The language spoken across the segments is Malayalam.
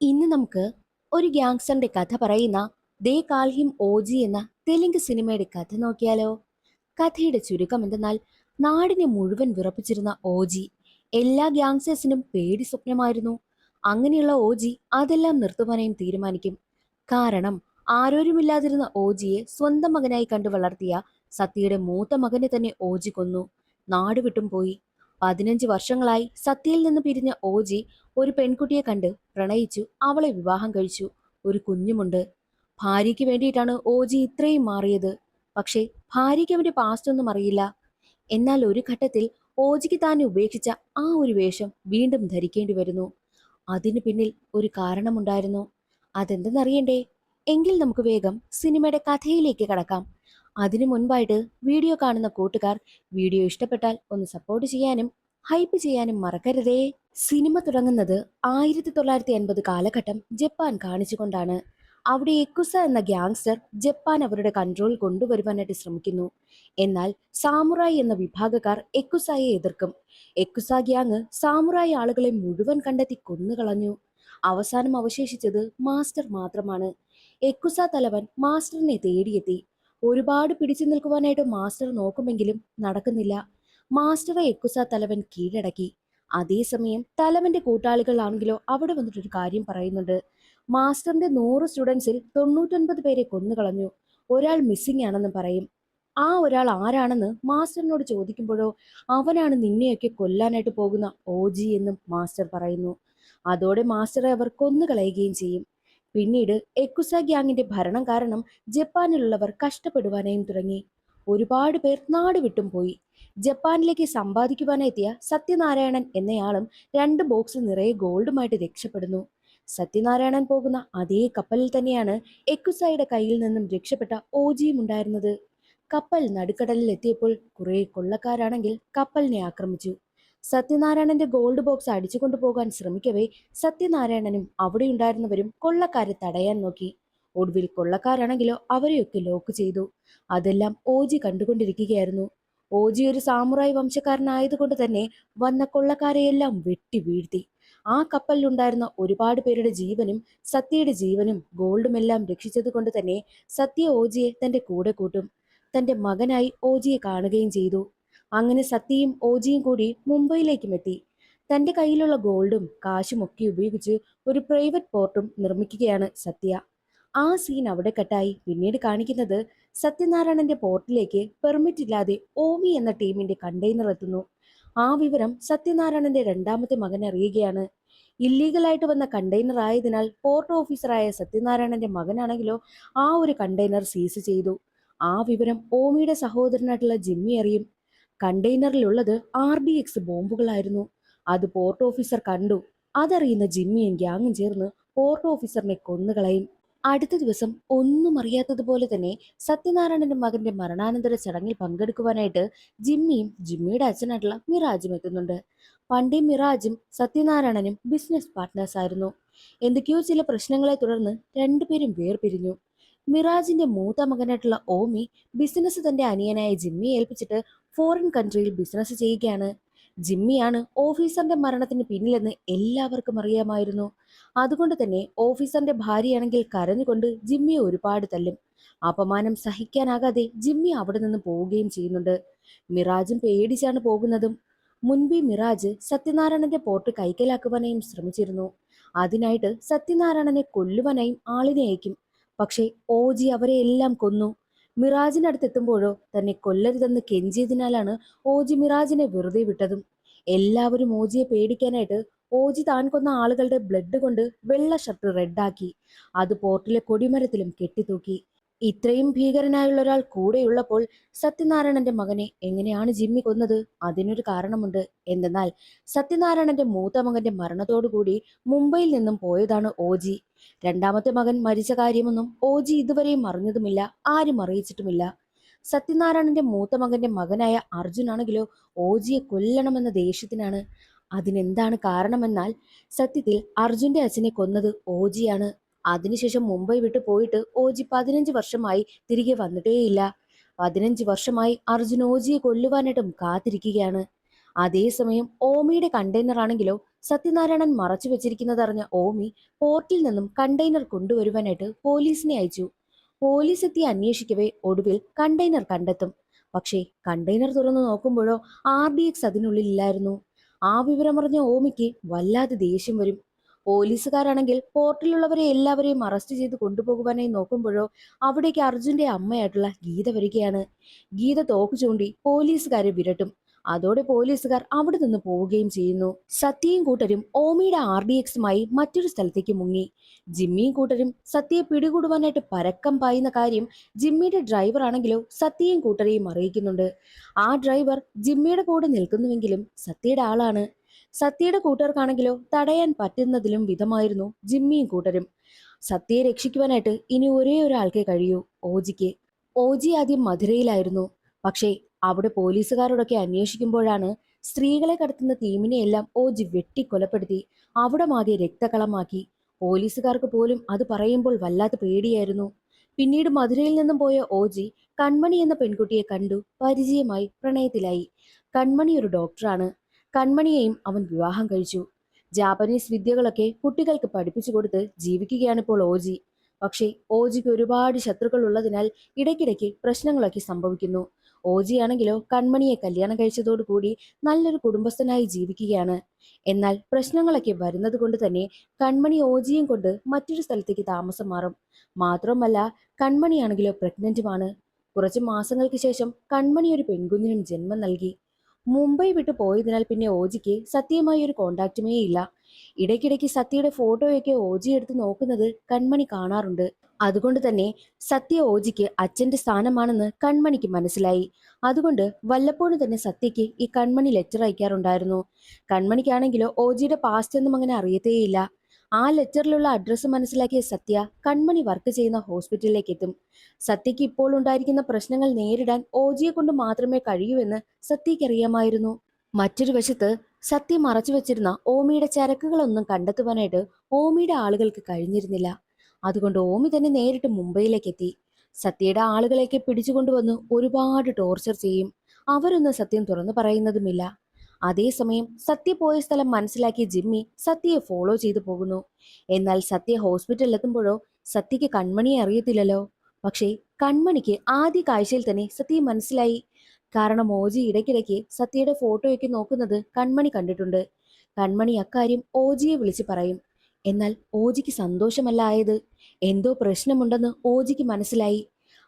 ഇന്ന് നമുക്ക് ഒരു ഗ്യാങ്സ്റ്ററിന്റെ കഥ പറയുന്ന ദേ കാൾ ഹിം ഓജി എന്ന തെലുങ്ക് സിനിമയുടെ കഥ നോക്കിയാലോ. കഥയുടെ ചുരുക്കം എന്തെന്നാൽ, നാടിനെ മുഴുവൻ വിറപ്പിച്ചിരുന്ന ഓജി എല്ലാ ഗ്യാങ്സ്റ്റേഴ്സിനും പേടി സ്വപ്നമായിരുന്നു. അങ്ങനെയുള്ള ഓജി അതെല്ലാം നിർത്തുവാനായും തീരുമാനിക്കും. കാരണം ആരോരുമില്ലാതിരുന്ന ഓജിയെ സ്വന്തം മകനായി കണ്ടു വളർത്തിയ സത്യയുടെ മൂത്ത മകനെ തന്നെ ഓജി കൊന്നു. നാടുവിട്ടും പോയി. 15 വർഷങ്ങളായി സത്യയിൽ നിന്ന് പിരിഞ്ഞ ഓജി ഒരു പെൺകുട്ടിയെ കണ്ട് പ്രണയിച്ചു. അവളെ വിവാഹം കഴിച്ചു. ഒരു കുഞ്ഞുമുണ്ട്. ഭാര്യയ്ക്ക് വേണ്ടിയിട്ടാണ് ഓജി ഇത്രയും മാറിയത്. പക്ഷേ ഭാര്യയ്ക്ക് അവന്റെ പാസ്റ്റ് ഒന്നും അറിയില്ല. എന്നാൽ ഒരു ഘട്ടത്തിൽ ഓജിക്ക് താൻ ഉപേക്ഷിച്ച ആ ഒരു വേഷം വീണ്ടും ധരിക്കേണ്ടി വരുന്നു. അതിനു പിന്നിൽ ഒരു കാരണമുണ്ടായിരുന്നു. അതെന്തെന്നറിയണ്ടേ? എങ്കിൽ നമുക്ക് വേഗം സിനിമയുടെ കഥയിലേക്ക് കടക്കാം. അതിനു മുൻപായിട്ട് വീഡിയോ കാണുന്ന കൂട്ടുകാർ വീഡിയോ ഇഷ്ടപ്പെട്ടാൽ ഒന്ന് സപ്പോർട്ട് ചെയ്യാനും ഹൈപ്പ് ചെയ്യാനും മറക്കരുതേ. സിനിമ തുടങ്ങുന്നത് 1980 കാലഘട്ടം ജപ്പാൻ കാണിച്ചുകൊണ്ടാണ്. അവിടെ എക്കുസ എന്ന ഗ്യാങ്സ്റ്റർ ജപ്പാൻ അവരുടെ കൺട്രോൾ കൊണ്ടുവരുവാനായിട്ട് ശ്രമിക്കുന്നു. എന്നാൽ സാമുറായി എന്ന വിഭാഗക്കാർ എക്കുസായെ എതിർക്കും. എക്കുസ ഗ്യാങ് സാമുറായി ആളുകളെ മുഴുവൻ കണ്ടെത്തി കൊന്നുകളഞ്ഞു. അവസാനം അവശേഷിച്ചത് മാസ്റ്റർ മാത്രമാണ്. എക്കുസ തലവൻ മാസ്റ്ററിനെ തേടിയെത്തി. ഒരുപാട് പിടിച്ചു നിൽക്കുവാനായിട്ട് മാസ്റ്റർ നോക്കുമെങ്കിലും നടക്കുന്നില്ല. മാസ്റ്ററെ എക്കുസ തലവൻ കീഴടക്കി. അതേസമയം തലവന്റെ കൂട്ടാളികളാണെങ്കിലോ അവിടെ വന്നിട്ടൊരു കാര്യം പറയുന്നുണ്ട്. മാസ്റ്ററിന്റെ 100 സ്റ്റുഡൻസിൽ 99 പേരെ കൊന്നുകളഞ്ഞു. ഒരാൾ മിസ്സിംഗ് ആണെന്ന് പറയും. ആ ഒരാൾ ആരാണെന്ന് മാസ്റ്ററിനോട് ചോദിക്കുമ്പോഴോ, അവനാണ് നിന്നെയൊക്കെ കൊല്ലാനായിട്ട് പോകുന്ന ഓജി എന്നും മാസ്റ്റർ പറയുന്നു. അതോടെ മാസ്റ്ററെ അവർ കൊന്നുകളയുകയും ചെയ്യും. പിന്നീട് എക്കുസ ഗ്യാങ്ങിന്റെ ഭരണം കാരണം ജപ്പാനിലുള്ളവർ കഷ്ടപ്പെടുവാനായും തുടങ്ങി. ഒരുപാട് പേർ നാട് വിട്ടും പോയി. ജപ്പാനിലേക്ക് സമ്പാദിക്കുവാനെത്തിയ സത്യനാരായണൻ എന്നയാളും 2 ബോക്സ് നിറയെ ഗോൾഡുമായിട്ട് രക്ഷപ്പെടുന്നു. സത്യനാരായണൻ പോകുന്ന അതേ കപ്പലിൽ തന്നെയാണ് എക്കുസയുടെ കയ്യിൽ നിന്നും രക്ഷപ്പെട്ട ഓജിയും ഉണ്ടായിരുന്നത്. കപ്പൽ നടുക്കടലിൽ എത്തിയപ്പോൾ കുറെ കൊള്ളക്കാരാണെങ്കിൽ കപ്പലിനെ ആക്രമിച്ചു. സത്യനാരായണന്റെ ഗോൾഡ് ബോക്സ് അടിച്ചുകൊണ്ടു പോകാൻ ശ്രമിക്കവേ സത്യനാരായണനും അവിടെയുണ്ടായിരുന്നവരും കൊള്ളക്കാരെ തടയാൻ നോക്കി. ഒടുവിൽ കൊള്ളക്കാരാണെങ്കിലോ അവരെയൊക്കെ ലോക്ക് ചെയ്തു. അതെല്ലാം ഓജി കണ്ടുകൊണ്ടിരിക്കുകയായിരുന്നു. ഓജി ഒരു സാമുറായി വംശക്കാരനായതുകൊണ്ട് തന്നെ വന്ന കൊള്ളക്കാരെയെല്ലാം വെട്ടി വീഴ്ത്തി. ആ കപ്പലിലുണ്ടായിരുന്ന ഒരുപാട് പേരുടെ ജീവനും സത്യയുടെ ജീവനും ഗോൾഡുമെല്ലാം രക്ഷിച്ചത് കൊണ്ട് തന്നെ സത്യ ഓജിയെ തന്റെ കൂടെ കൂട്ടും. തന്റെ മകനായി ഓജിയെ കാണുകയും ചെയ്തു. അങ്ങനെ സത്യയും ഓജിയും കൂടി മുംബൈയിലേക്കും എത്തി. തന്റെ കയ്യിലുള്ള ഗോൾഡും കാശും ഒക്കെ ഉപയോഗിച്ച് ഒരു പ്രൈവറ്റ് പോർട്ടും നിർമ്മിക്കുകയാണ് സത്യ. ആ സീൻ അവിടെ കട്ടായി. പിന്നീട് കാണിക്കുന്നത് സത്യനാരായണന്റെ പോർട്ടിലേക്ക് പെർമിറ്റ് ഇല്ലാതെ ഓമി എന്ന ടീമിന്റെ കണ്ടെയ്നർ എത്തുന്നു. ആ വിവരം സത്യനാരായണന്റെ രണ്ടാമത്തെ മകൻ അറിയുകയാണ്. ഇല്ലീഗലായിട്ട് വന്ന കണ്ടെയ്നർ ആയതിനാൽ പോർട്ട് ഓഫീസറായ സത്യനാരായണന്റെ മകനാണെങ്കിലോ ആ ഒരു കണ്ടെയ്നർ സീസ് ചെയ്തു. ആ വിവരം ഓമിയുടെ സഹോദരനായിട്ടുള്ള ജിമ്മി അറിയും. കണ്ടെയ്നറിലുള്ളത് RDX ബോംബുകളായിരുന്നു. അത് പോർട്ട് ഓഫീസർ കണ്ടു. അതറിയുന്ന ജിമ്മിയും ഗ്യാങ്ങും ചേർന്ന് പോർട്ട് ഓഫീസറിനെ കൊന്നുകളയും. അടുത്ത ദിവസം ഒന്നും അറിയാത്തതുപോലെ തന്നെ സത്യനാരായണന്റെ മകന്റെ മരണാനന്തര ചടങ്ങിൽ പങ്കെടുക്കുവാനായിട്ട് ജിമ്മിയും ജിമ്മിയുടെ അച്ഛനായിട്ടുള്ള മിറാജും എത്തുന്നുണ്ട്. പണ്ടേ മിറാജും സത്യനാരായണനും ബിസിനസ് പാർട്ട്നേഴ്സ് ആയിരുന്നു. എന്തൊക്കെയോ ചില പ്രശ്നങ്ങളെ തുടർന്ന് രണ്ടുപേരും വേർപിരിഞ്ഞു. മിറാജിന്റെ മൂത്ത മകനായിട്ടുള്ള ഓമി ബിസിനസ് തന്റെ അനിയനായ ജിമ്മിയെ ഏൽപ്പിച്ചിട്ട് ഫോറിൻ കൺട്രിയിൽ ബിസിനസ് ചെയ്യുകയാണ്. ജിമ്മിയാണ് ഓഫീസറിന്റെ മരണത്തിന് പിന്നിലെന്ന് എല്ലാവർക്കും അറിയാമായിരുന്നു. അതുകൊണ്ട് തന്നെ ഓഫീസറിന്റെ ഭാര്യയാണെങ്കിൽ കരഞ്ഞുകൊണ്ട് ജിമ്മിയെ ഒരുപാട് തല്ലും. അപമാനം സഹിക്കാനാകാതെ ജിമ്മി അവിടെ നിന്ന് പോവുകയും ചെയ്യുന്നുണ്ട്. മിറാജും പേടിച്ചാണ് പോകുന്നതും. മുൻപേ മിറാജ് സത്യനാരായണന്റെ പോർട്ട് കൈക്കലാക്കുവാനായും ശ്രമിച്ചിരുന്നു. അതിനായിട്ട് സത്യനാരായണനെ കൊല്ലുവാനായും ആളിനെ അയക്കും. പക്ഷേ ഓജി അവരെ എല്ലാം കൊന്നു. മിറാജിനടുത്തെത്തുമ്പോഴോ തന്നെ കൊല്ലരുതെന്ന് കെഞ്ചിയതിനാലാണ് ഓജി മിറാജിനെ വെറുതെ വിട്ടതും. എല്ലാവരും ഓജിയെ പേടിക്കാനായിട്ട് ഓജി താൻ കൊന്ന ആളുകളുടെ ബ്ലഡ് കൊണ്ട് വെള്ള ഷർട്ട് റെഡാക്കി. അത് പോർട്ടിലെ കൊടിമരത്തിലും കെട്ടിത്തൂക്കി. ഇത്രയും ഭീകരനായുള്ള ഒരാൾ കൂടെയുള്ളപ്പോൾ സത്യനാരായണന്റെ മകനെ എങ്ങനെയാണ് ജിമ്മി കൊന്നത്? അതിനൊരു കാരണമുണ്ട്. എന്തെന്നാൽ സത്യനാരായണന്റെ മൂത്ത മകന്റെ മരണത്തോടുകൂടി മുംബൈയിൽ നിന്നും പോയതാണ് ഓജി. രണ്ടാമത്തെ മകൻ മരിച്ച കാര്യമൊന്നും ഓജി ഇതുവരെയും അറിഞ്ഞതുമില്ല, ആരും അറിയിച്ചിട്ടുമില്ല. സത്യനാരായണന്റെ മൂത്ത മകന്റെ മകനായ അർജുനാണെങ്കിലോ ഓജിയെ കൊല്ലണമെന്ന ദേഷ്യത്തിനാണ്. അതിനെന്താണ് കാരണമെന്നാൽ, സത്യത്തിൽ അർജുന്റെ അച്ഛനെ കൊന്നത് ഓജിയാണ്. അതിനുശേഷം മുംബൈ വിട്ടു പോയിട്ട് ഓജി 15 വർഷമായി തിരികെ വന്നിട്ടേയില്ല. 15 വർഷമായി അർജുൻ ഓജിയെ കൊല്ലുവാനായിട്ടും കാത്തിരിക്കുകയാണ്. അതേസമയം ഓമിയുടെ കണ്ടെയ്നർ ആണെങ്കിലോ സത്യനാരായണൻ മറച്ചു വെച്ചിരിക്കുന്നതറിഞ്ഞ ഓമി പോർട്ടിൽ നിന്നും കണ്ടെയ്നർ കൊണ്ടുവരുവാനായിട്ട് പോലീസിനെ അയച്ചു. പോലീസ് എത്തി അന്വേഷിക്കവേ ഒടുവിൽ കണ്ടെയ്നർ കണ്ടെത്തും. പക്ഷേ കണ്ടെയ്നർ തുറന്നു നോക്കുമ്പോഴോ RDX അതിനുള്ളിൽ ഇല്ലായിരുന്നു. ആ വിവരമറിഞ്ഞ ഓമിക്ക് വല്ലാതെ ദേഷ്യം വരും. പോലീസുകാരാണെങ്കിൽ പോർട്ടിലുള്ളവരെ എല്ലാവരെയും അറസ്റ്റ് ചെയ്ത് കൊണ്ടുപോകുവാനായി നോക്കുമ്പോഴോ അവിടേക്ക് അർജുന്റെ അമ്മയായിട്ടുള്ള ഗീത വരികയാണ്. ഗീത തോക്ക് ചൂണ്ടി പോലീസുകാരെ വിരട്ടും. അതോടെ പോലീസുകാർ അവിടെ നിന്ന് പോവുകയും ചെയ്യുന്നു. സത്യയും കൂട്ടരും ഓമിയുടെ RDXുമായി മറ്റൊരു സ്ഥലത്തേക്ക് മുങ്ങി. ജിമ്മിയും കൂട്ടരും സത്യയെ പിടികൂടുവാനായിട്ട് പരക്കം പായുന്ന കാര്യം ജിമ്മിയുടെ ഡ്രൈവർ ആണെങ്കിലോ സത്യയും കൂട്ടരെയും അറിയിക്കുന്നുണ്ട്. ആ ഡ്രൈവർ ജിമ്മിയുടെ കൂടെ നിൽക്കുന്നുവെങ്കിലും സത്യയുടെ ആളാണ്. സത്യയുടെ കൂട്ടർക്കാണെങ്കിലോ തടയാൻ പറ്റുന്നതിലും വിധമായിരുന്നു ജിമ്മിയും കൂട്ടരും. സത്യയെ രക്ഷിക്കുവാനായിട്ട് ഇനി ഒരേ ഒരാൾക്കേ കഴിയൂ, ഓജിക്ക്. ഓജി ആദ്യം മധുരയിലായിരുന്നു. പക്ഷേ അവിടെ പോലീസുകാരോടൊക്കെ അന്വേഷിക്കുമ്പോഴാണ് സ്ത്രീകളെ കടത്തുന്ന ടീമിനെയെല്ലാം ഓജി വെട്ടിക്കൊലപ്പെടുത്തി അവിടമാകെ രക്തകളമാക്കി. പോലീസുകാർക്ക് പോലും അത് പറയുമ്പോൾ വല്ലാത്ത പേടിയായിരുന്നു. പിന്നീട് മധുരയിൽ നിന്നും പോയ ഓജി കൺമണി എന്ന പെൺകുട്ടിയെ കണ്ടു, പരിചയമായി, പ്രണയത്തിലായി. കൺമണി ഒരു ഡോക്ടറാണ്. കൺമണിയെയും അവൻ വിവാഹം കഴിച്ചു. ജാപ്പനീസ് വിദ്യകളൊക്കെ കുട്ടികൾക്ക് പഠിപ്പിച്ചു കൊടുത്ത് ജീവിക്കുകയാണിപ്പോൾ ഓജി. പക്ഷേ ഓജിക്ക് ഒരുപാട് ശത്രുക്കൾ ഉള്ളതിനാൽ ഇടയ്ക്കിടയ്ക്ക് പ്രശ്നങ്ങളൊക്കെ സംഭവിക്കുന്നു. ഓജിയാണെങ്കിലോ കൺമണിയെ കല്യാണം കഴിച്ചതോടുകൂടി നല്ലൊരു കുടുംബസ്ഥനായി ജീവിക്കുകയാണ്. എന്നാൽ പ്രശ്നങ്ങളൊക്കെ വരുന്നത് കൊണ്ട് തന്നെ കൺമണി ഓജിയും കൊണ്ട് മറ്റൊരു സ്ഥലത്തേക്ക് താമസം മാറും. മാത്രമല്ല കൺമണിയാണെങ്കിലോ പ്രഗ്നന്റുമാണ്. കുറച്ച് മാസങ്ങൾക്ക് ശേഷം കൺമണി ഒരു പെൺകുഞ്ഞിനും ജന്മം നൽകി. മുംബൈ വിട്ടു പോയതിനാൽ പിന്നെ ഓജിക്ക് സത്യയുമായി ഒരു കോണ്ടാക്റ്റുമേ ഇല്ല. ഇടയ്ക്കിടയ്ക്ക് സത്യയുടെ ഫോട്ടോയൊക്കെ ഓജി എടുത്ത് നോക്കുന്നത് കൺമണി കാണാറുണ്ട്. അതുകൊണ്ട് തന്നെ സത്യ ഓജിക്ക് അച്ഛന്റെ സ്ഥാനമാണെന്ന് കൺമണിക്ക് മനസ്സിലായി. അതുകൊണ്ട് വല്ലപ്പോഴും തന്നെ സത്യയ്ക്ക് ഈ കൺമണി ലെറ്റർ അയക്കാറുണ്ടായിരുന്നു. കൺമണിക്കാണെങ്കിലോ ഓജിയുടെ പാസ്റ്റ് ഒന്നും അങ്ങനെ അറിയത്തേയില്ല. ആ ലെറ്ററിലുള്ള അഡ്രസ്സ് മനസ്സിലാക്കിയ സത്യ കൺമണി വർക്ക് ചെയ്യുന്ന ഹോസ്പിറ്റലിലേക്ക് എത്തും. സത്യയ്ക്ക് ഇപ്പോൾ ഉണ്ടായിരിക്കുന്ന പ്രശ്നങ്ങൾ നേരിടാൻ ഓജിയെ കൊണ്ട് മാത്രമേ കഴിയൂ എന്ന് സത്യയ്ക്ക് അറിയാമായിരുന്നു. മറ്റൊരു വശത്ത് സത്യ മറച്ചു വെച്ചിരുന്ന ഓമിയുടെ ചരക്കുകളൊന്നും കണ്ടെത്തുവാനായിട്ട് ഓമിയുടെ ആളുകൾക്ക് കഴിഞ്ഞിരുന്നില്ല. അതുകൊണ്ട് ഓമി തന്നെ നേരിട്ട് മുംബൈയിലേക്ക് എത്തി. സത്യയുടെ ആളുകളെയൊക്കെ പിടിച്ചുകൊണ്ടുവന്ന് ഒരുപാട് ടോർച്ചർ ചെയ്യും. അവരൊന്നും സത്യം തുറന്നു പറയുന്നതുമില്ല. അതേസമയം സത്യ പോയ സ്ഥലം മനസ്സിലാക്കിയ ജിമ്മി സത്യയെ ഫോളോ ചെയ്തു പോകുന്നു. എന്നാൽ സത്യ ഹോസ്പിറ്റലിൽ എത്തുമ്പോഴോ സത്യയ്ക്ക് കൺമണിയെ അറിയത്തില്ലല്ലോ. പക്ഷേ കൺമണിക്ക് ആദ്യ കാഴ്ചയിൽ തന്നെ സത്യയെ മനസ്സിലായി. കാരണം ഓജി ഇടയ്ക്കിടയ്ക്ക് സത്യയുടെ ഫോട്ടോയൊക്കെ നോക്കുന്നത് കൺമണി കണ്ടിട്ടുണ്ട്. കൺമണി അക്കാര്യം ഓജിയെ വിളിച്ച് പറയും. എന്നാൽ ഓജിക്ക് സന്തോഷമല്ല ആയത്. എന്തോ പ്രശ്നമുണ്ടെന്ന് ഓജിക്ക് മനസ്സിലായി.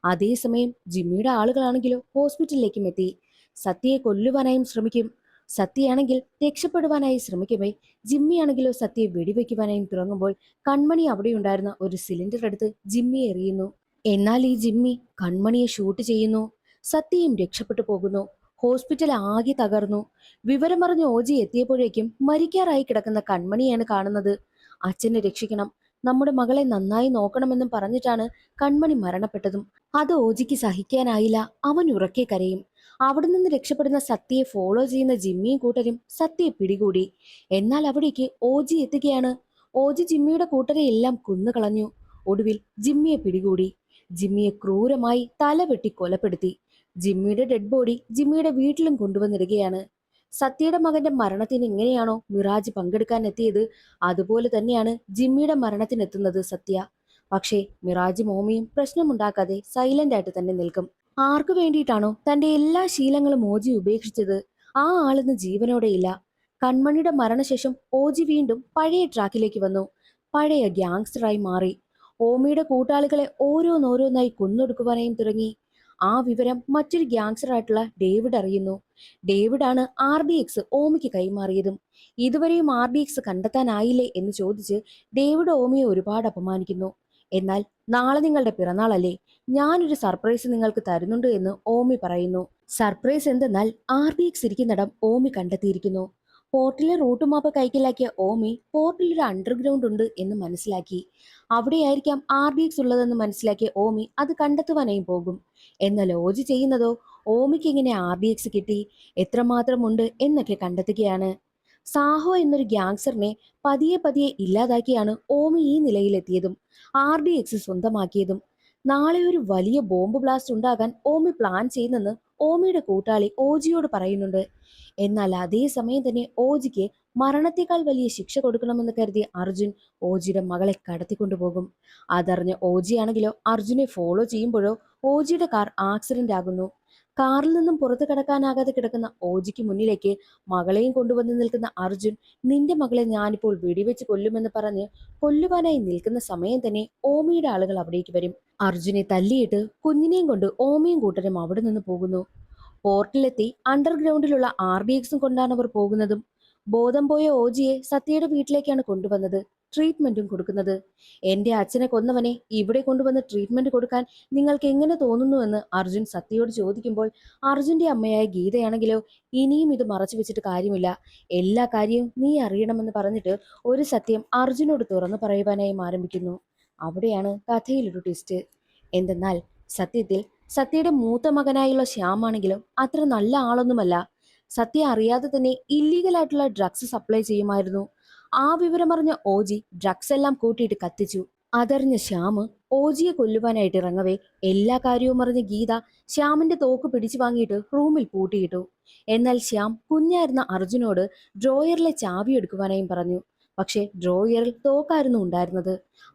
അതേസമയം ജിമ്മിയുടെ ആളുകളാണെങ്കിലോ ഹോസ്പിറ്റലിലേക്കും എത്തി. സത്യയെ കൊല്ലുവാനായും ശ്രമിക്കും. സത്യയാണെങ്കിൽ രക്ഷപ്പെടുവാനായി ശ്രമിക്കവേ ജിമ്മിയാണെങ്കിലോ സത്യയെ വെടിവെക്കുവാനായും തുടങ്ങുമ്പോൾ കൺമണി അവിടെയുണ്ടായിരുന്ന ഒരു സിലിണ്ടർ എടുത്ത് ജിമ്മിയെ എറിയുന്നു. എന്നാൽ ഈ ജിമ്മി കൺമണിയെ ഷൂട്ട് ചെയ്യുന്നു. സത്യയും രക്ഷപ്പെട്ടു പോകുന്നു. ഹോസ്പിറ്റൽ ആകെ തകർന്നു. വിവരമറിഞ്ഞ് ഓജി എത്തിയപ്പോഴേക്കും മരിക്കാറായി കിടക്കുന്ന കൺമണിയാണ് കാണുന്നത്. അച്ഛനെ രക്ഷിക്കണം, നമ്മുടെ മകളെ നന്നായി നോക്കണമെന്നും പറഞ്ഞിട്ടാണ് കൺമണി മരണപ്പെട്ടതും. അത് ഓജിക്ക് സഹിക്കാനായില്ല. അവൻ ഉറക്കെ കരയും. അവിടെ നിന്ന് രക്ഷപ്പെടുന്ന സത്യയെ ഫോളോ ചെയ്യുന്ന ജിമ്മിയും കൂട്ടരും സത്യയെ പിടികൂടി. എന്നാൽ അവിടേക്ക് ഓജി എത്തുകയാണ്. ഓജി ജിമ്മിയുടെ കൂട്ടരെ എല്ലാം കൊന്നുകളഞ്ഞു. ഒടുവിൽ ജിമ്മിയെ പിടികൂടി. ജിമ്മിയെ ക്രൂരമായി തലവെട്ടി കൊലപ്പെടുത്തി. ജിമ്മിയുടെ ഡെഡ് ബോഡി ജിമ്മിയുടെ വീട്ടിലും കൊണ്ടുവന്നിടുകയാണ്. സത്യയുടെ മകന്റെ മരണത്തിന് എങ്ങനെയാണോ മിറാജ് പങ്കെടുക്കാൻ എത്തിയത്, അതുപോലെ തന്നെയാണ് ജിമ്മിയുടെ മരണത്തിനെത്തുന്നത് സത്യ. പക്ഷേ മിറാജും ഓമിയും പ്രശ്നമുണ്ടാക്കാതെ സൈലന്റ് ആയിട്ട് തന്നെ നിൽക്കും. ആർക്കു വേണ്ടിയിട്ടാണോ തന്റെ എല്ലാ ശീലങ്ങളും ഓജി ഉപേക്ഷിച്ചത്, ആ ആളിന്ന് ജീവനോടെയില്ല. കൺമണിയുടെ മരണശേഷം ഓജി വീണ്ടും പഴയ ട്രാക്കിലേക്ക് വന്നു. പഴയ ഗ്യാങ്സ്റ്ററായി മാറി. ഓമിയുടെ കൂട്ടാളികളെ ഓരോന്നോരോന്നായി കൊന്നൊടുക്കുവാനായും തുടങ്ങി. ആ വിവരം മറ്റൊരു ഗ്യാങ്സ്റ്ററായിട്ടുള്ള ഡേവിഡ് അറിയുന്നു. ഡേവിഡാണ് RDX ഓമിക്ക് കൈമാറിയതും. ഇതുവരെയും RDX കണ്ടെത്താനായില്ലേ എന്ന് ചോദിച്ച് ഡേവിഡ് ഓമിയെ ഒരുപാട് അപമാനിക്കുന്നു. എന്നാൽ നാളെ നിങ്ങളുടെ പിറന്നാളല്ലേ, ഞാനൊരു സർപ്രൈസ് നിങ്ങൾക്ക് തരുന്നുണ്ട് എന്ന് ഓമി പറയുന്നു. സർപ്രൈസ് എന്തെന്നാൽ RDX ഇരിക്കുന്നിടം ഓമി കണ്ടെത്തിയിരിക്കുന്നു. പോർട്ടിലെ റൂട്ട് മാപ്പ് കൈക്കലാക്കിയ ഓമി പോർട്ടിൽ ഒരു അണ്ടർഗ്രൗണ്ട് ഉണ്ട് എന്ന് മനസ്സിലാക്കി. അവിടെയായിരിക്കാം RDX ഉള്ളതെന്ന് മനസ്സിലാക്കിയ ഓമി അത് കണ്ടെത്തുവാനായും പോകും. എന്നാൽ ഓജി ചെയ്യുന്നതോ ഓമിക്ക് എങ്ങനെ RDX കിട്ടി, എത്രമാത്രം ഉണ്ട് എന്നൊക്കെ കണ്ടെത്തുകയാണ്. സാഹോ എന്നൊരു ഗ്യാങ്സ്റ്ററിനെ പതിയെ പതിയെ ഇല്ലാതാക്കിയാണ് ഓമി ഈ നിലയിലെത്തിയതും RDX സ്വന്തമാക്കിയതും. നാളെ ഒരു വലിയ ബോംബ് ബ്ലാസ്റ്റ് ഉണ്ടാകാൻ ഓമി പ്ലാൻ ചെയ്യുന്നെന്ന് ഓമിയുടെ കൂട്ടാളി ഓജിയോട് പറയുന്നുണ്ട്. എന്നാൽ അതേ സമയം തന്നെ ഓജിക്ക് മരണത്തേക്കാൾ വലിയ ശിക്ഷ കൊടുക്കണമെന്ന് കരുതി അർജുൻ ഓജിയുടെ മകളെ കടത്തിക്കൊണ്ടുപോകും. അതറിഞ്ഞ ഓജിയാണെങ്കിലോ അർജുനെ ഫോളോ ചെയ്യുമ്പോഴോ ഓജിയുടെ കാർ ആക്സിഡന്റ് ആകുന്നു. കാറിൽ നിന്നും പുറത്തു കടക്കാനാകാതെ കിടക്കുന്ന ഓജിക്ക് മുന്നിലേക്ക് മകളെയും കൊണ്ടുവന്ന് നിൽക്കുന്ന അർജുൻ, നിന്റെ മകളെ ഞാനിപ്പോൾ വെടിവെച്ച് കൊല്ലുമെന്ന് പറഞ്ഞ് കൊല്ലുവാനായി നിൽക്കുന്ന സമയം തന്നെ ഓമിയുടെ ആളുകൾ അവിടേക്ക് വരും. അർജുനെ തല്ലിയിട്ട് കുഞ്ഞിനെയും കൊണ്ട് ഓമിയും കൂട്ടരും അവിടെ നിന്ന് പോകുന്നു. പോർട്ടിലെത്തി അണ്ടർഗ്രൗണ്ടിലുള്ള RDXും കൊണ്ടാണ് അവർ പോകുന്നതും. ബോധം പോയ ഓജിയെ സത്യയുടെ വീട്ടിലേക്കാണ് കൊണ്ടുവന്നത്, ട്രീറ്റ്മെന്റും കൊടുക്കുന്നത്. എന്റെ അച്ഛനെ കൊന്നവനെ ഇവിടെ കൊണ്ടുവന്ന് ട്രീറ്റ്മെന്റ് കൊടുക്കാൻ നിങ്ങൾക്ക് എങ്ങനെ തോന്നുന്നുവെന്ന് അർജുൻ സത്യയോട് ചോദിക്കുമ്പോൾ അർജുന്റെ അമ്മയായ ഗീതയാണെങ്കിലോ, ഇനിയും ഇത് മറച്ചു വെച്ചിട്ട് കാര്യമില്ല, എല്ലാ കാര്യവും നീ അറിയണമെന്ന് പറഞ്ഞിട്ട് ഒരു സത്യം അർജുനോട് തുറന്നു പറയുവാനായി ആരംഭിക്കുന്നു. അവിടെയാണ് കഥയിലൊരു ട്വിസ്റ്റ്. എന്തെന്നാൽ സത്യത്തിൽ സത്യയുടെ മൂത്ത മകനായുള്ള ശ്യാമാണെങ്കിലും അത്ര നല്ല ആളൊന്നുമല്ല. സത്യ അറിയാതെ തന്നെ ഇല്ലീഗലായിട്ടുള്ള ഡ്രഗ്സ് സപ്ലൈ ചെയ്യുമായിരുന്നു. ആ വിവരമറിഞ്ഞ ഓജി ഡ്രഗ്സ് എല്ലാം കൂട്ടിയിട്ട് കത്തിച്ചു. അതറിഞ്ഞ ശ്യാമ് ഓജിയെ കൊല്ലുവാനായിട്ട് ഇറങ്ങവേ എല്ലാ കാര്യവും അറിഞ്ഞ ഗീത ശ്യാമിന്റെ തോക്ക് പിടിച്ചു വാങ്ങിയിട്ട് റൂമിൽ പൂട്ടിയിട്ടു. എന്നാൽ ശ്യാം കുഞ്ഞായിരുന്ന അർജുനോട് ഡ്രോയറിലെ ചാവി എടുക്കുവാനായും പറഞ്ഞു. പക്ഷെ ഡ്രോയറിൽ തോക്കായിരുന്നു ഉണ്ടായിരുന്നത്.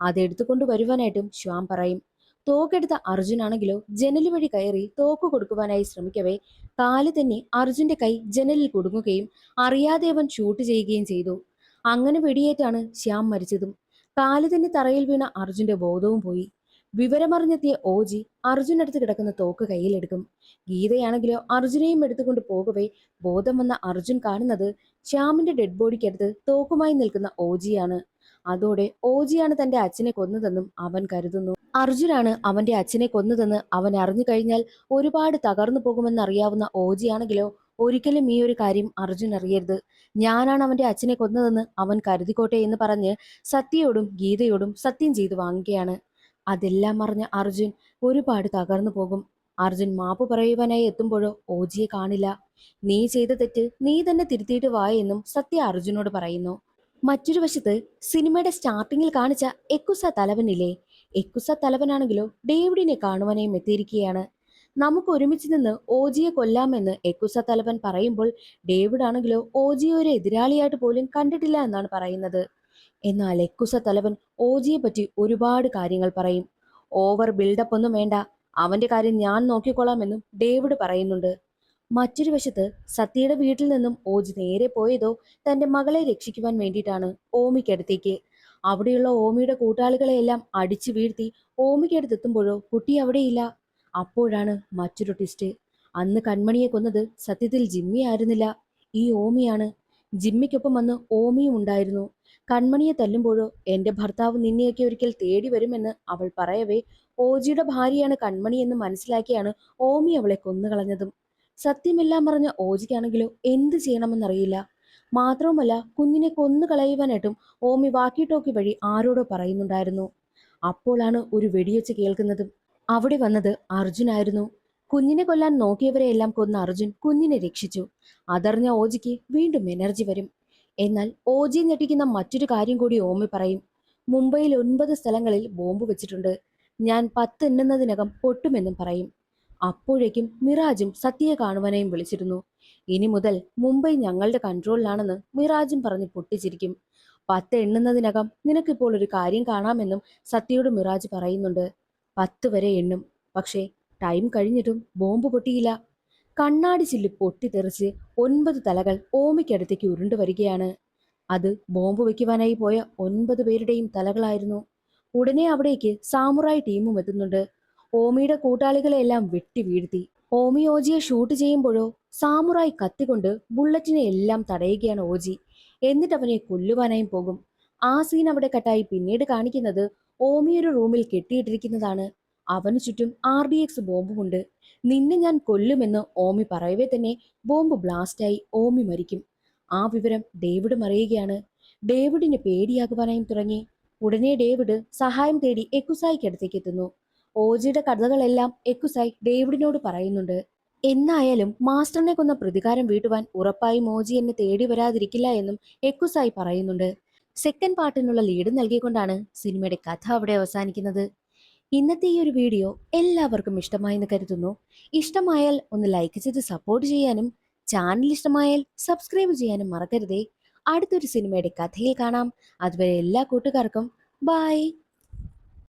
അതെടുത്തുകൊണ്ട് വരുവാനായിട്ടും ശ്യാം പറയും. തോക്കെടുത്ത അർജുനാണെങ്കിലോ ജനല് വഴി കയറി തോക്ക് കൊടുക്കുവാനായി ശ്രമിക്കവേ കാല് തന്നെ അർജുന്റെ കൈ ജനലിൽ കുടുങ്ങുകയും അറിയാതെ അവൻ ഷൂട്ട് ചെയ്യുകയും ചെയ്തു. അങ്ങനെ വെടിയേറ്റാണ് ശ്യാം മരിച്ചതും. കാല് തന്നെ തറയിൽ വീണ അർജുന്റെ ബോധവും പോയി. വിവരമറിഞ്ഞെത്തിയ ഓജി അർജുനടുത്ത് കിടക്കുന്ന തോക്ക് കയ്യിലെടുക്കും. ഗീതയാണെങ്കിലോ അർജുനെയും എടുത്തുകൊണ്ട് പോകവേ ബോധം വന്ന അർജുൻ കാണുന്നത് ശ്യാമിന്റെ ഡെഡ് ബോഡിക്കടുത്ത് തോക്കുമായി നിൽക്കുന്ന ഓജിയാണ്. അതോടെ ഓജിയാണ് തന്റെ അച്ഛനെ കൊന്നതെന്നും അവൻ കരുതുന്നു. അർജുനാണ് അവന്റെ അച്ഛനെ കൊന്നതെന്ന് അവൻ അറിഞ്ഞു കഴിഞ്ഞാൽ ഒരുപാട് തകർന്നു പോകുമെന്നറിയാവുന്ന ഓജിയാണെങ്കിലോ, ഒരിക്കലും ഈ ഒരു കാര്യം അർജുൻ അറിയരുത്, ഞാനാണ് അവന്റെ അച്ഛനെ കൊന്നതെന്ന് അവൻ കരുതിക്കോട്ടെ എന്ന് പറഞ്ഞ് സത്യയോടും ഗീതയോടും സത്യം ചെയ്തു വാങ്ങുകയാണ്. അതെല്ലാം അറിഞ്ഞ അർജുൻ ഒരുപാട് തകർന്നു പോകും. അർജുൻ മാപ്പ് പറയുവാനായി എത്തുമ്പോഴോ ഓജിയെ കാണില്ല. നീ ചെയ്ത തെറ്റ് നീ തന്നെ തിരുത്തിയിട്ട് വാ എന്നും സത്യ അർജുനോട് പറയുന്നു. മറ്റൊരു വശത്ത് സിനിമയുടെ സ്റ്റാർട്ടിങ്ങിൽ കാണിച്ച എക്കുസ തലവനില്ലേ, എക്കുസ തലവനാണെങ്കിലോ ഡേവിഡിനെ കാണുവാനായും എത്തിയിരിക്കുകയാണ്. നമുക്ക് ഒരുമിച്ച് നിന്ന് ഓജിയെ കൊല്ലാമെന്ന് എക്കുസ തലവൻ പറയുമ്പോൾ ഡേവിഡ് ആണെങ്കിലോ ഓജിയെ ഒരു എതിരാളിയായിട്ട് പോലും കണ്ടിട്ടില്ല എന്നാണ് പറയുന്നത്. എന്നാൽ എക്കുസ തലവൻ ഓജിയെ പറ്റി ഒരുപാട് കാര്യങ്ങൾ പറയും. ഓവർ ബിൽഡപ്പ് ഒന്നും വേണ്ട, അവന്റെ കാര്യം ഞാൻ നോക്കിക്കൊള്ളാമെന്നും ഡേവിഡ് പറയുന്നുണ്ട്. മറ്റൊരു വശത്ത് സത്യയുടെ വീട്ടിൽ നിന്നും ഓജി നേരെ പോയതോ തന്റെ മകളെ രക്ഷിക്കുവാൻ വേണ്ടിയിട്ടാണ് ഓമിക്കടുത്തേക്ക്. അവിടെയുള്ള ഓമിയുടെ കൂട്ടാളികളെയെല്ലാം അടിച്ചു വീഴ്ത്തി ഓമിക്കടുത്തെത്തുമ്പോഴോ കുട്ടി അവിടെയില്ല. അപ്പോഴാണ് മറ്റൊരു ട്വിസ്റ്റ്. അന്ന് കൺമണിയെ കൊന്നത് സത്യത്തിൽ ജിമ്മി ആയിരുന്നില്ല, ഈ ഓമിയാണ്. ജിമ്മിക്കൊപ്പം വന്ന് ഓമിയും ഉണ്ടായിരുന്നു. കൺമണിയെ തല്ലുമ്പോഴോ എന്റെ ഭർത്താവ് നിന്നെയൊക്കെ ഒരിക്കൽ തേടി വരുമെന്ന് അവൾ പറയവേ ഓജിയുടെ ഭാര്യയാണ് കൺമണി എന്ന് മനസ്സിലാക്കിയാണ് ഓമി അവളെ കൊന്നുകളഞ്ഞതും. സത്യമെല്ലാം പറഞ്ഞ ഓജിക്കാണെങ്കിലോ എന്ത് ചെയ്യണമെന്നറിയില്ല. മാത്രവുമല്ല കുഞ്ഞിനെ കൊന്നു കളയുവാനായിട്ടും ഓമി വാക്കി ടോക്കി വഴി ആരോടോ പറയുന്നുണ്ടായിരുന്നു. അപ്പോഴാണ് ഒരു വെടിയൊച്ച കേൾക്കുന്നതും. അവിടെ വന്നത് അർജുനായിരുന്നു. കുഞ്ഞിനെ കൊല്ലാൻ നോക്കിയവരെയെല്ലാം കൊന്ന അർജുൻ കുഞ്ഞിനെ രക്ഷിച്ചു. അതറിഞ്ഞ ഓജിക്ക് വീണ്ടും എനർജി വരും. എന്നാൽ ഓജിയെ ഞെട്ടിക്കുന്ന മറ്റൊരു കാര്യം കൂടി ഓമി പറയും. മുംബൈയിൽ 9 സ്ഥലങ്ങളിൽ ബോംബ് വെച്ചിട്ടുണ്ട്, ഞാൻ 10 എണ്ണുന്നതിനകം പൊട്ടുമെന്നും പറയും. അപ്പോഴേക്കും മിറാജും സത്യയെ കാണുവാനായും വിളിച്ചിരുന്നു. ഇനി മുതൽ മുംബൈ ഞങ്ങളുടെ കൺട്രോളിലാണെന്ന് മിറാജും പറഞ്ഞ് പൊട്ടിച്ചിരിക്കും. 10 എണ്ണുന്നതിനകം നിനക്കിപ്പോൾ ഒരു കാര്യം കാണാമെന്നും സത്യയോട് മിറാജ് പറയുന്നുണ്ട്. 10 വരെ എണ്ണും, പക്ഷേ ടൈം കഴിഞ്ഞിട്ടും ബോംബ് പൊട്ടിയില്ല. കണ്ണാടി ചില്ല് പൊട്ടിത്തെറിച്ച് 9 തലകൾ ഓമിക്കടുത്തേക്ക് ഉരുണ്ടു വരികയാണ്. അത് ബോംബ് വെക്കുവാനായി പോയ 9 പേരുടെയും തലകളായിരുന്നു. ഉടനെ അവിടേക്ക് സാമുറായി ടീമും എത്തുന്നുണ്ട്. ഓമിയുടെ കൂട്ടാളികളെല്ലാം വെട്ടി വീഴ്ത്തി. ഓമി ഓജിയെ ഷൂട്ട് ചെയ്യുമ്പോഴോ സാമുറായി കത്തിക്കൊണ്ട് ബുള്ളറ്റിനെ എല്ലാം തടയുകയാണ് ഓജി. എന്നിട്ട് അവനെ കൊല്ലുവാനായും പോകും. ആ സീൻ അവിടെ കട്ടായി പിന്നീട് കാണിക്കുന്നത് ഓമി ഒരു റൂമിൽ കെട്ടിയിട്ടിരിക്കുന്നതാണ്. അവന് ചുറ്റും RDX ബോംബുമുണ്ട്. നിന്നെ ഞാൻ കൊല്ലുമെന്ന് ഓമി പറയവേ തന്നെ ബോംബ് ബ്ലാസ്റ്റായി ഓമി മരിക്കും. ആ വിവരം ഡേവിഡും അറിയുകയാണ്. ഡേവിഡിന് പേടിയാകുവാനായും തുടങ്ങി. ഉടനെ ഡേവിഡ് സഹായം തേടി എക്കുസായിക്കടുത്തേക്ക് എത്തുന്നു. ഓജിയുടെ കഥകളെല്ലാം എക്കുസായി ഡേവിഡിനോട് പറയുന്നുണ്ട്. എന്നായാലും മാസ്റ്ററിനെ കൊന്ന പ്രതികാരം വീട്ടുവാൻ ഉറപ്പായും ഓജി എന്നെ തേടി വരാതിരിക്കില്ല എന്നും എക്കുസായി പറയുന്നുണ്ട്. സെക്കൻഡ് പാർട്ടിനുള്ള ലീഡ് നൽകിക്കൊണ്ടാണ് സിനിമയുടെ കഥ അവിടെ അവസാനിക്കുന്നത്. ഇന്നത്തെ ഈ ഒരു വീഡിയോ എല്ലാവർക്കും ഇഷ്ടമായി എന്ന് കരുതുന്നു. ഇഷ്ടമായാൽ ഒന്ന് ലൈക്ക് ചെയ്ത് സപ്പോർട്ട് ചെയ്യാനും ചാനൽ ഇഷ്ടമായാൽ സബ്സ്ക്രൈബ് ചെയ്യാനും മറക്കരുതേ. അടുത്തൊരു സിനിമയുടെ കഥയിൽ കാണാം. അതുവരെ എല്ലാ കൂട്ടുകാർക്കും ബൈ.